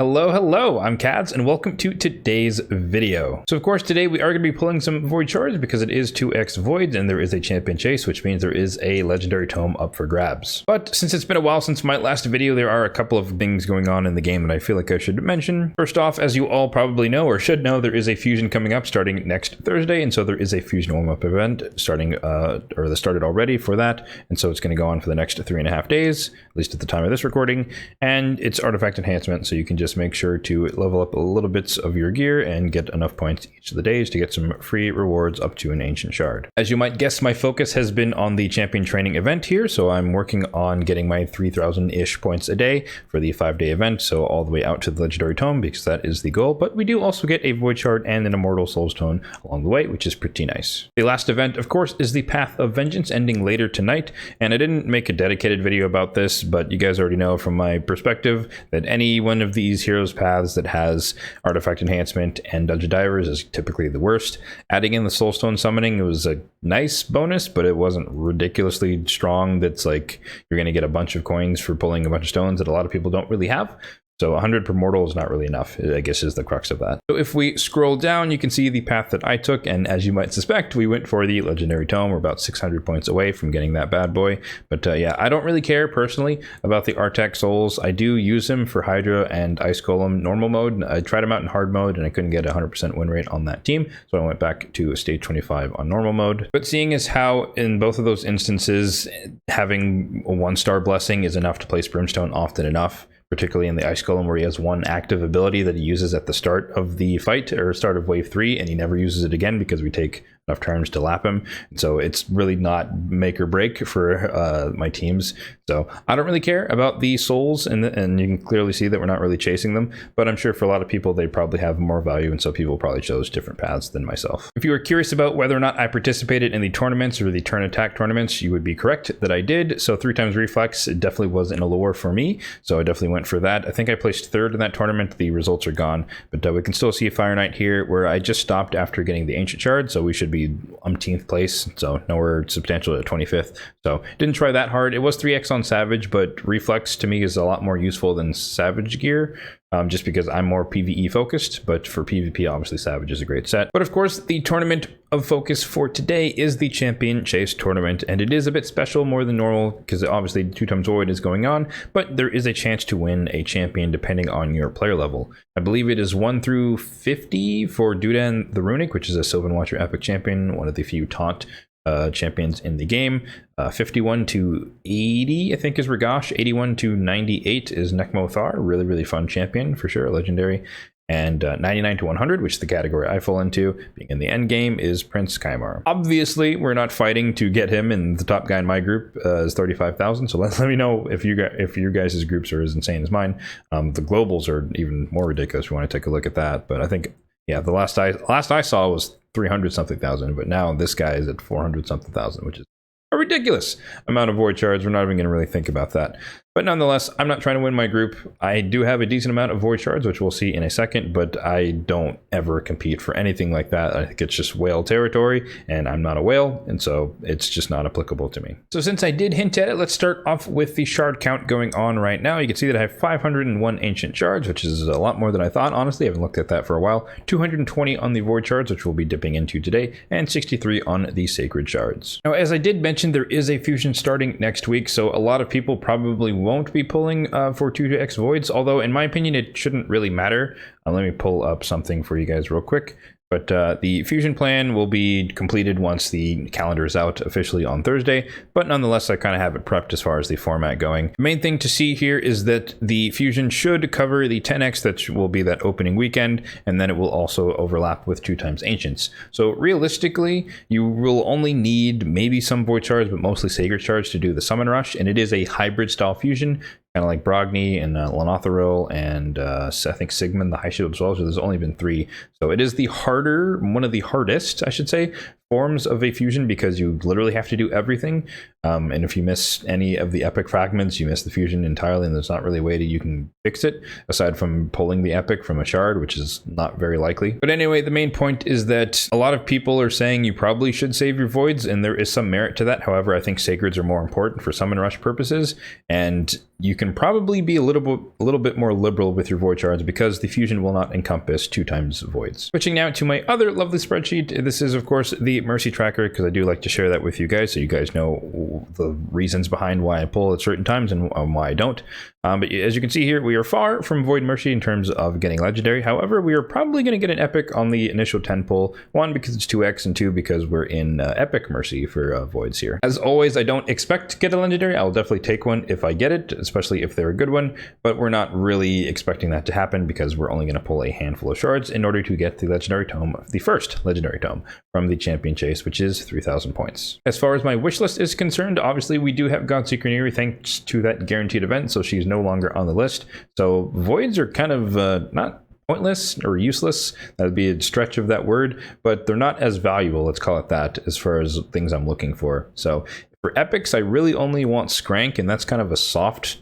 Hello, I'm Kads, and welcome to today's video. So of course, today we are going to be pulling some void shards because it is 2x voids and there is a champion chase, which means there is a legendary tome up for grabs. But since it's been a while since my last video, there are a couple of things going on in the game that I feel like I should mention. First off, as you all probably know or should know, there is a fusion coming up starting next Thursday, and so there is a fusion warm-up event starting, or that started already for that, and so it's going to go on for the next 3.5 days, at least at the time of this recording, and it's artifact enhancement, so you can just make sure to level up a little bits of your gear and get enough points each of the days to get some free rewards up to an ancient shard. As you might guess, my focus has been on the champion training event here, so I'm working on getting my 3,000-ish points a day for the 5-day event, so all the way out to the legendary tome, because that is the goal. But we do also get a void shard and an immortal soul stone along the way, which is pretty nice. The last event, of course, is the Path of Vengeance, ending later tonight, and I didn't make a dedicated video about this, but you guys already know from my perspective that any one of these heroes paths that has artifact enhancement and dungeon divers is typically the worst. Adding in the soulstone summoning, it was a nice bonus, but it wasn't ridiculously strong. That's like you're going to get a bunch of coins for pulling a bunch of stones that a lot of people don't really have. So 100 per mortal is not really enough, I guess, is the crux of that. So if we scroll down, you can see the path that I took, and as you might suspect, we went for the legendary tome. We're about 600 points away from getting that bad boy. But yeah, I don't really care personally about the Artax souls. I do use them for Hydra and Ice Golem normal mode. I tried them out in hard mode, and I couldn't get a 100% win rate on that team, so I went back to stage 25 on normal mode. But seeing as how in both of those instances, having a 1-star blessing is enough to place Brimstone often enough, particularly in the Ice Golem, where he has one active ability that he uses at the start of the fight or start of wave 3, and he never uses it again because we take enough turns to lap him. And so it's really not make or break for my teams. So I don't really care about the souls, and you can clearly see that we're not really chasing them, but I'm sure for a lot of people they probably have more value, and so people probably chose different paths than myself. If you were curious about whether or not I participated in the tournaments or the turn attack tournaments, you would be correct that I did. So 3 times reflex, it definitely was in a lure for me, so I definitely went for that. I think I placed 3rd in that tournament. The results are gone, but we can still see a Fire Knight here where I just stopped after getting the ancient shard, so we should be umpteenth place, so nowhere substantial at 25th. So didn't try that hard. It was 3x on Savage, but reflex to me is a lot more useful than Savage gear, just because I'm more PvE focused, but for PvP obviously Savage is a great set. But of course the tournament of focus for today is the Champion Chase tournament, and it is a bit special, more than normal, because obviously 2 times void is going on, but there is a chance to win a champion depending on your player level. I believe it is 1 through 50 for Dudan the Runic, which is a Sylvan Watcher epic champion, one of the few taunt champions in the game. 51 to 80 I think is Ragash. 81 to 98 is Nekmothar, really fun champion for sure, legendary. And 99 to 100, which is the category I fall into, being in the Endgame, is Prince Kaimar. Obviously, we're not fighting to get him, and the top guy in my group is 35,000, so let me know if your guys' groups are as insane as mine. The globals are even more ridiculous if you want to take a look at that, but I think, yeah, the last I saw was 300 something thousand, but now this guy is at 400 something thousand, which is a ridiculous amount of void shards. We're not even going to really think about that. But nonetheless, I'm not trying to win my group. I do have a decent amount of void shards, which we'll see in a second, but I don't ever compete for anything like that. I think it's just whale territory, and I'm not a whale, and so it's just not applicable to me. So since I did hint at it, let's start off with the shard count going on right now. You can see that I have 501 ancient shards, which is a lot more than I thought. Honestly, I haven't looked at that for a while. 220 on the void shards, which we'll be dipping into today, and 63 on the sacred shards. Now, as I did mention, there is a fusion starting next week, so a lot of people probably won't be pulling for 2x voids, although in my opinion it shouldn't really matter. Let me pull up something for you guys real quick. But the fusion plan will be completed once the calendar is out officially on Thursday. But nonetheless, I kind of have it prepped as far as the format going. The main thing to see here is that the fusion should cover the 10x, that will be that opening weekend, and then it will also overlap with 2 times ancients. So realistically, you will only need maybe some void shards, but mostly sacred shards to do the summon rush. And it is a hybrid style fusion, kind of like Brogni and Lanotharil and I think Sigmund the High Shield as well. So there's only been 3. So it is the one of the hardest, I should say, forms of a fusion, because you literally have to do everything. And if you miss any of the epic fragments, you miss the fusion entirely, and there's not really a way that you can fix it aside from pulling the epic from a shard, which is not very likely. But anyway, the main point is that a lot of people are saying you probably should save your voids, and there is some merit to that. However, I think sacreds are more important for summon rush purposes, and you can probably be a little bit more liberal with your void shards because the fusion will not encompass 2 times voids. Switching now to my other lovely spreadsheet. This is of course the mercy tracker, because I do like to share that with you guys so you guys know the reasons behind why I pull at certain times and why I don't. But as you can see here, we are far from void mercy in terms of getting legendary. However, we are probably going to get an epic on the initial 10 pull. 1, because it's 2x, and 2, because we're in epic mercy for voids here. As always, I don't expect to get a legendary. I'll definitely take one if I get it, especially if they're a good one, but we're not really expecting that to happen because we're only going to pull a handful of shards in order to get the legendary tome, the first legendary tome from the champion chase, which is 3,000 points. As far as my wish list is concerned, obviously we do have Godseeker Neri thanks to that guaranteed event, so she's no longer on the list. So voids are kind of not pointless or useless. That would be a stretch of that word, but they're not as valuable, let's call it that, as far as things I'm looking for. So for epics, I really only want Skrank, and that's kind of a soft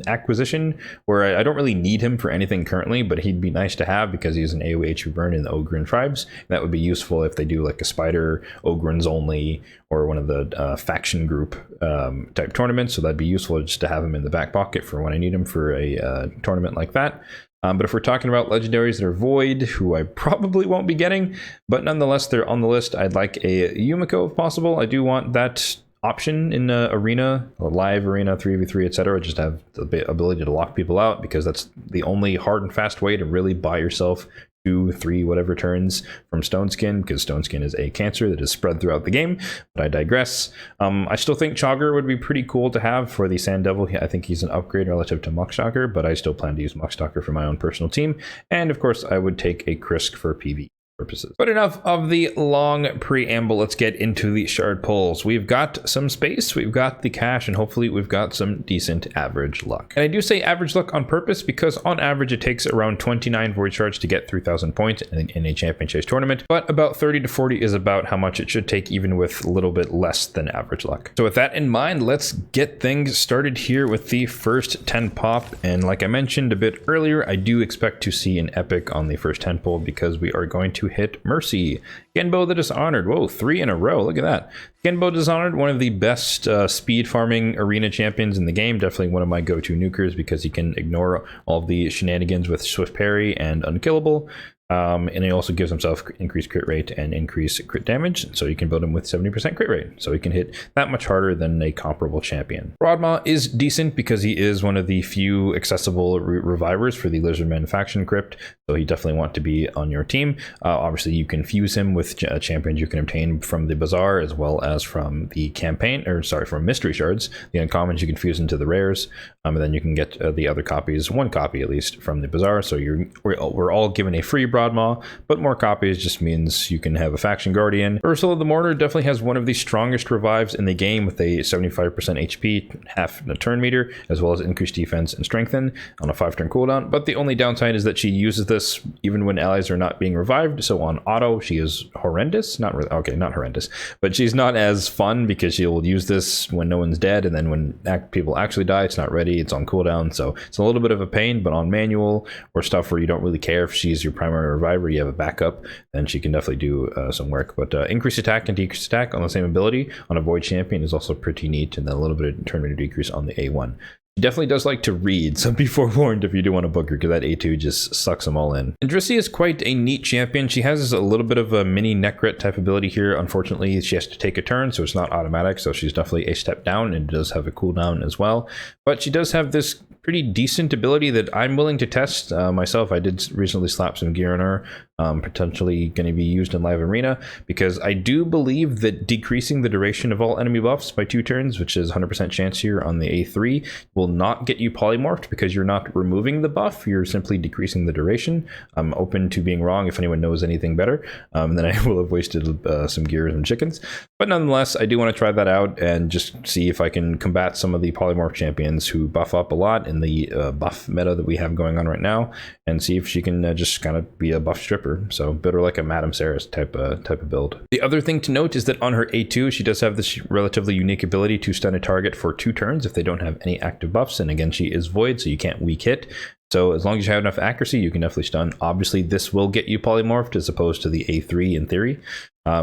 acquisition where I don't really need him for anything currently, but he'd be nice to have because he's an AoE HP burn in the Ogryn tribes. That would be useful if they do like a Spider Ogryns only or one of the faction group type tournaments. So that'd be useful just to have him in the back pocket for when I need him for a tournament like that. But if we're talking about legendaries that are void, who I probably won't be getting, but nonetheless they're on the list, I'd like a Yumiko if possible. I do want that option in arena, or live arena, 3v3, etc. Just have the ability to lock people out, because that's the only hard and fast way to really buy yourself 2, 3, whatever turns from Stone Skin, because Stone Skin is a cancer that is spread throughout the game. But I digress. I still think Chogger would be pretty cool to have for the Sand Devil. I think he's an upgrade relative to Muckstalker, but I still plan to use Muckstalker for my own personal team. And of course, I would take a Krisk for PvE purposes. But enough of the long preamble. Let's get into the shard pulls. We've got some space, we've got the cash, and hopefully we've got some decent average luck. And I do say average luck on purpose because on average it takes around 29 void shards to get 3,000 points in a champion chase tournament, but about 30 to 40 is about how much it should take, even with a little bit less than average luck. So with that in mind, let's get things started here with the first 10 pop. And like I mentioned a bit earlier, I do expect to see an epic on the first 10 pull because we are going to hit Mercy. Genbo the Dishonored. Whoa, 3 in a row. Look at that. Genbo Dishonored, one of the best speed farming arena champions in the game. Definitely one of my go-to nukers because he can ignore all the shenanigans with Swift Parry and Unkillable. And he also gives himself increased crit rate and increased crit damage, so you can build him with 70% crit rate, so he can hit that much harder than a comparable champion. Broadmaw is decent because he is one of the few accessible revivers for the Lizardman faction crypt, so he definitely want to be on your team. Obviously, you can fuse him with champions you can obtain from the Bazaar as well as from the campaign, or sorry, from mystery shards. The uncommons you can fuse into the rares, and then you can get the other copies, 1 copy at least, from the Bazaar. So we're all given a free Broadmaw, but more copies just means you can have a faction guardian. Ursula the Mourner definitely has one of the strongest revives in the game with a 75% HP, half a turn meter, as well as increased defense and strengthen on a 5-turn cooldown. But the only downside is that she uses this even when allies are not being revived. So on auto, she is horrendous. Not horrendous, but she's not as fun because she'll use this when no one's dead, and then when people actually die, it's not ready, it's on cooldown. So it's a little bit of a pain, but on manual or stuff where you don't really care if she's your primary reviver, you have a backup, then she can definitely do some work. But increased attack and decreased attack on the same ability on a void champion is also pretty neat, and then a little bit of turn meter decrease on the A1. She definitely does like to read, so be forewarned if you do want to book her, because that A2 just sucks them all in. And Drissi is quite a neat champion. She has a little bit of a mini Necrit type ability here. Unfortunately, she has to take a turn, so it's not automatic, so she's definitely a step down, and does have a cooldown as well. But she does have this pretty decent ability that I'm willing to test myself. I did recently slap some gear on her, potentially going to be used in live arena, because I do believe that decreasing the duration of all enemy buffs by 2 turns, which is 100% chance here on the A3, will not get you polymorphed because you're not removing the buff, you're simply decreasing the duration. I'm open to being wrong if anyone knows anything better, then I will have wasted some gears and chickens. But nonetheless, I do want to try that out and just see if I can combat some of the polymorph champions who buff up a lot and in the buff meta that we have going on right now, and see if she can just kind of be a buff stripper. So build her like a Madame Sarah's type of build. The other thing to note is that on her A2, she does have this relatively unique ability to stun a target for 2 turns if they don't have any active buffs. And again, she is void, so you can't weak hit. So as long as you have enough accuracy, you can definitely stun. Obviously, this will get you polymorphed as opposed to the A3 in theory.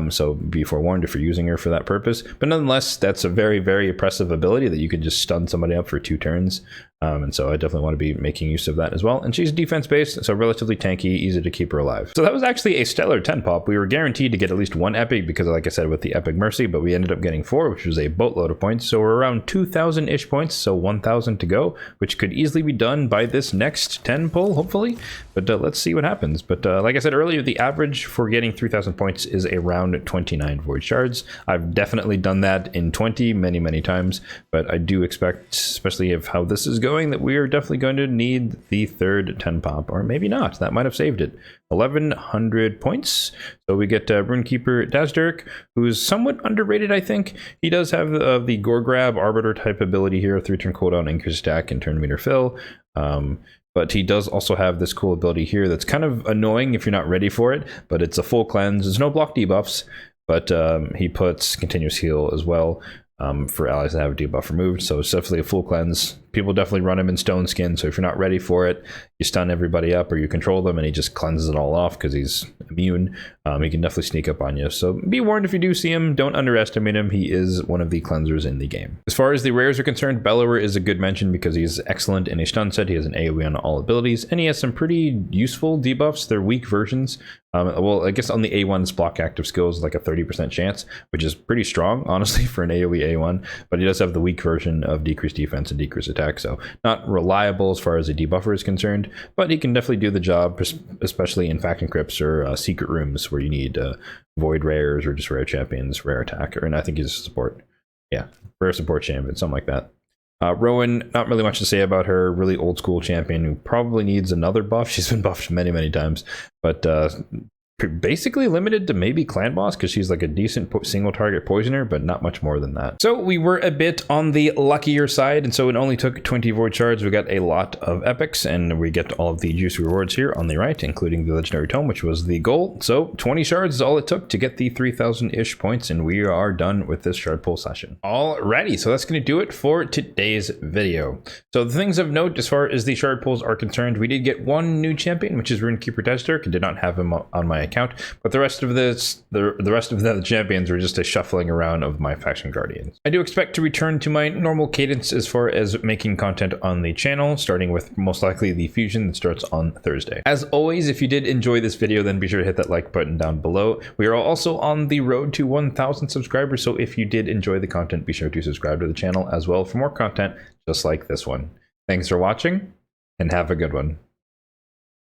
So be forewarned if you're using her for that purpose. But nonetheless, that's a very, very oppressive ability that you can just stun somebody up for 2 turns. And so I definitely want to be making use of that as well. And she's defense-based, so relatively tanky, easy to keep her alive. So that was actually a stellar 10 pop. We were guaranteed to get at least 1 epic because, like I said, with the Epic Mercy, but we ended up getting 4, which was a boatload of points. So we're around 2,000-ish points, so 1,000 to go, which could easily be done by this next 10 pull, hopefully. But let's see what happens. But like I said earlier, the average for getting 3,000 points is around 29 void shards. I've definitely done that in 20 many times, but I do expect, especially of how this is going, that we are definitely going to need the third 10 pop, or maybe not. That might have saved it. 1,100 points. So we get Runekeeper Dazdirk, who's somewhat underrated, I think. He does have the Gore Grab Arbiter type ability here, 3-turn cooldown, increase stack, and turn meter fill. But he does also have this cool ability here that's kind of annoying if you're not ready for it, but it's a full cleanse. There's no block debuffs, but he puts continuous heal as well for allies that have a debuff removed. So it's definitely a full cleanse. People definitely run him in Stone Skin, so if you're not ready for it, you stun everybody up or you control them and he just cleanses it all off because he's immune. He can definitely sneak up on you. So be warned if you do see him, don't underestimate him. He is one of the cleansers in the game. As far as the rares are concerned, Bellower is a good mention because he's excellent in a stun set. He has an AoE on all abilities, and he has some pretty useful debuffs. They're weak versions. Well, I guess on the A1's block active skills, like a 30% chance, which is pretty strong, honestly, for an AoE A1. But he does have the weak version of decreased defense and decreased attack, so not reliable as far as a debuffer is concerned, but he can definitely do the job, especially in faction crypts or secret rooms where you need void rares or just rare champions, rare attack, and I think he's a support. Yeah, rare support champion, something like that. Rowan, not really much to say about her. Really old school champion who probably needs another buff. She's been buffed many times, but basically limited to maybe clan boss because she's like a decent single target poisoner, but not much more than that. So we were a bit on the luckier side, and so it only took 20 void shards. We got a lot of epics, and we get all of the juicy rewards here on the right, including the legendary tome, which was the goal. So 20 shards is all it took to get the 3,000-ish points, and we are done with this shard pull session. Alrighty, so that's going to do it for today's video. So the things of note as far as the shard pulls are concerned, we did get 1 new champion, which is Runekeeper Dazdirk, and did not have him on my account, but the rest of the champions were just a shuffling around of my faction guardians. I do expect to return to my normal cadence as far as making content on the channel, starting with most likely the fusion that starts on Thursday. As always, if you did enjoy this video, then be sure to hit that like button down below. We are also on the road to 1,000 subscribers, so if you did enjoy the content, be sure to subscribe to the channel as well for more content just like this one. Thanks for watching, and have a good one.